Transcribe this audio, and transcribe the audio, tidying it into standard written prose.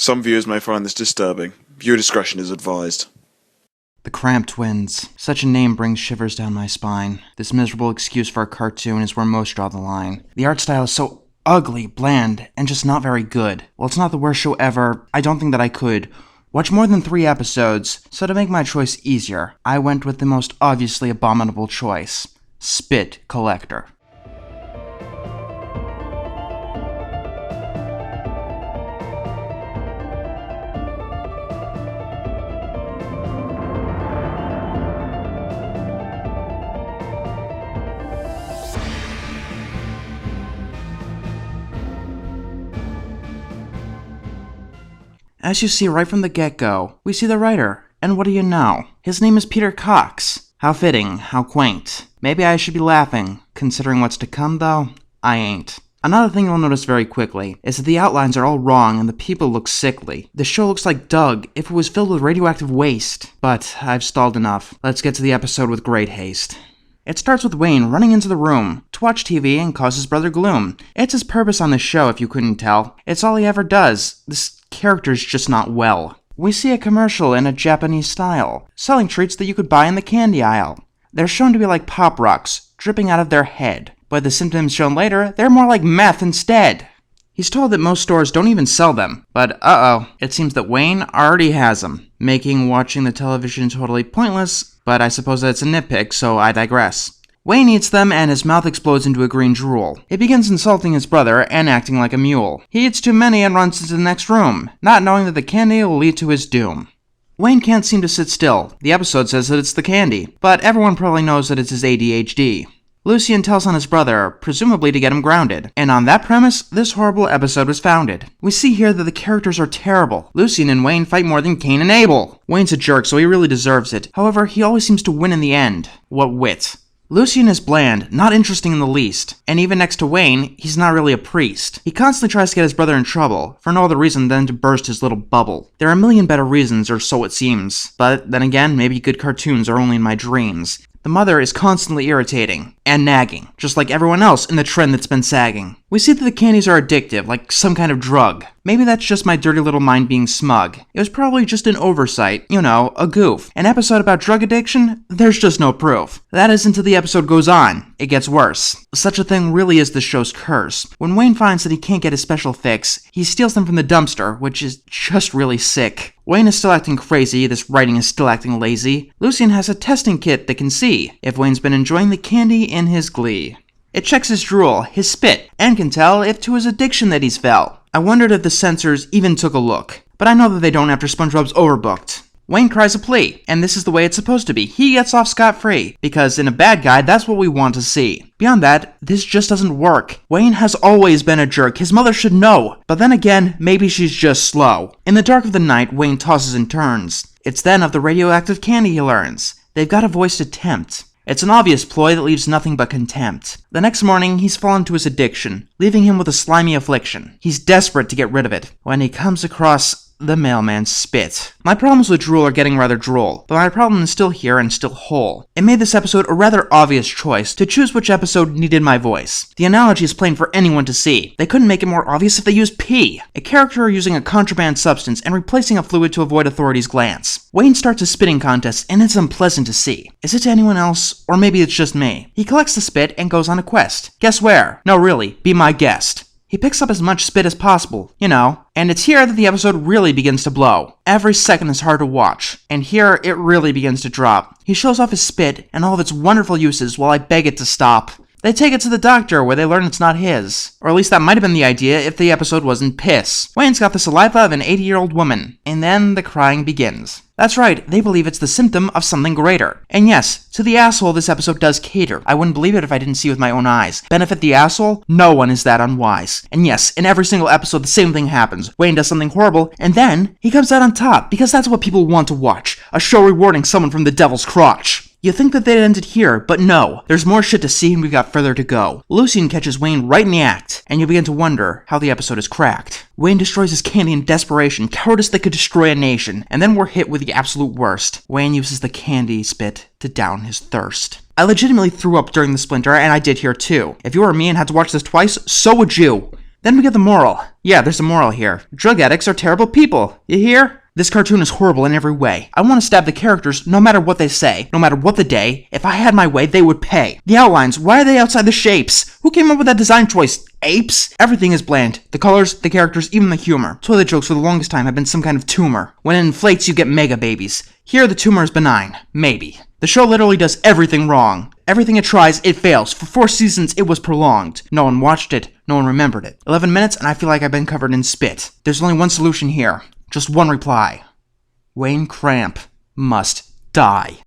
Some viewers may find this disturbing. Viewer discretion is advised. The Cramp twins. Such a name brings shivers down my spine. This miserable excuse for a cartoon is where most draw the line. The art style is so ugly, bland, and just not very good. While it's not the worst show ever, I don't think that I could watch more than 3 episodes, so to make my choice easier, I went with the most obviously abominable choice. Spit Collector. As you see right from the get-go, we see the writer, and what do you know? His name is Peter Cox. How fitting, how quaint. Maybe I should be laughing. Considering what's to come, though, I ain't. Another thing you'll notice very quickly is that the outlines are all wrong and the people look sickly. The show looks like Doug if it was filled with radioactive waste. But I've stalled enough. Let's get to the episode with great haste. It starts with Wayne running into the room to watch TV and cause his brother gloom. It's his purpose on the show, if you couldn't tell. It's all he ever does. This character's just not well. We see a commercial in a Japanese style, selling treats that you could buy in the candy aisle. They're shown to be like pop rocks, dripping out of their head. But the symptoms shown later, they're more like meth instead. He's told that most stores don't even sell them, but it seems that Wayne already has them, making watching the television totally pointless, but I suppose that's a nitpick, so I digress. Wayne eats them and his mouth explodes into a green drool. He begins insulting his brother and acting like a mule. He eats too many and runs into the next room, not knowing that the candy will lead to his doom. Wayne can't seem to sit still. The episode says that it's the candy, but everyone probably knows that it's his ADHD. Lucien tells on his brother, presumably to get him grounded, and on that premise, this horrible episode was founded. We see here that the characters are terrible. Lucien and Wayne fight more than Cain and Abel. Wayne's a jerk, so he really deserves it. However, he always seems to win in the end. What wit. Lucien is bland, not interesting in the least, and even next to Wayne, he's not really a priest. He constantly tries to get his brother in trouble, for no other reason than to burst his little bubble. There are a million better reasons, or so it seems. But then again, maybe good cartoons are only in my dreams. The mother is constantly irritating, and nagging, just like everyone else in the trend that's been sagging. We see that the candies are addictive, like some kind of drug. Maybe that's just my dirty little mind being smug. It was probably just an oversight, a goof. An episode about drug addiction? There's just no proof. That is until the episode goes on. It gets worse. Such a thing really is the show's curse. When Wayne finds that he can't get his special fix, he steals them from the dumpster, which is just really sick. Wayne is still acting crazy, this writing is still acting lazy. Lucien has a testing kit that can see if Wayne's been enjoying the candy in his glee. It checks his drool, his spit, and can tell if to his addiction that he's fell. I wondered if the censors even took a look, but I know that they don't after SpongeBob's overbooked. Wayne cries a plea, and this is the way it's supposed to be. He gets off scot-free, because in a bad guy, that's what we want to see. Beyond that, this just doesn't work. Wayne has always been a jerk. His mother should know. But then again, maybe she's just slow. In the dark of the night, Wayne tosses and turns. It's then of the radioactive candy he learns. They've got a voice to tempt. It's an obvious ploy that leaves nothing but contempt. The next morning, he's fallen to his addiction, leaving him with a slimy affliction. He's desperate to get rid of it, when he comes across the mailman's spit. My problems with drool are getting rather droll, but my problem is still here and still whole. It made this episode a rather obvious choice to choose which episode needed my voice. The analogy is plain for anyone to see. They couldn't make it more obvious if they used pee, a character using a contraband substance and replacing a fluid to avoid authorities' glance. Wayne starts a spitting contest, and it's unpleasant to see. Is it to anyone else? Or maybe it's just me. He collects the spit and goes on a quest. Guess where? No, really, be my guest. He picks up as much spit as possible, and it's here that the episode really begins to blow. Every second is hard to watch, and here it really begins to drop. He shows off his spit and all of its wonderful uses while I beg it to stop. They take it to the doctor where they learn it's not his. Or at least that might have been the idea if the episode wasn't piss. Wayne's got the saliva of an 80-year-old woman, and then the crying begins. That's right, they believe it's the symptom of something greater. And yes, to the asshole this episode does cater. I wouldn't believe it if I didn't see with my own eyes. Benefit the asshole? No one is that unwise. And yes, in every single episode the same thing happens. Wayne does something horrible, and then he comes out on top, because that's what people want to watch. A show rewarding someone from the devil's crotch. You think that they'd ended here, but no. There's more shit to see and we've got further to go. Lucien catches Wayne right in the act, and you begin to wonder how the episode is cracked. Wayne destroys his candy in desperation, cowardice that could destroy a nation, and then we're hit with the absolute worst. Wayne uses the candy spit to down his thirst. I legitimately threw up during the splinter, and I did here too. If you were me and had to watch this twice, so would you. Then we get the moral. Yeah, there's a moral here. Drug addicts are terrible people. You hear? This cartoon is horrible in every way. I want to stab the characters no matter what they say, no matter what the day. If I had my way, they would pay. The outlines, why are they outside the shapes? Who came up with that design choice? Apes? Everything is bland. The colors, the characters, even the humor. Toilet jokes for the longest time have been some kind of tumor. When it inflates, you get mega babies. Here, the tumor is benign. Maybe. The show literally does everything wrong. Everything it tries, it fails. For 4 seasons, it was prolonged. No one watched it. No one remembered it. 11 minutes, and I feel like I've been covered in spit. There's only one solution here. Just one reply. Wayne Cramp must die.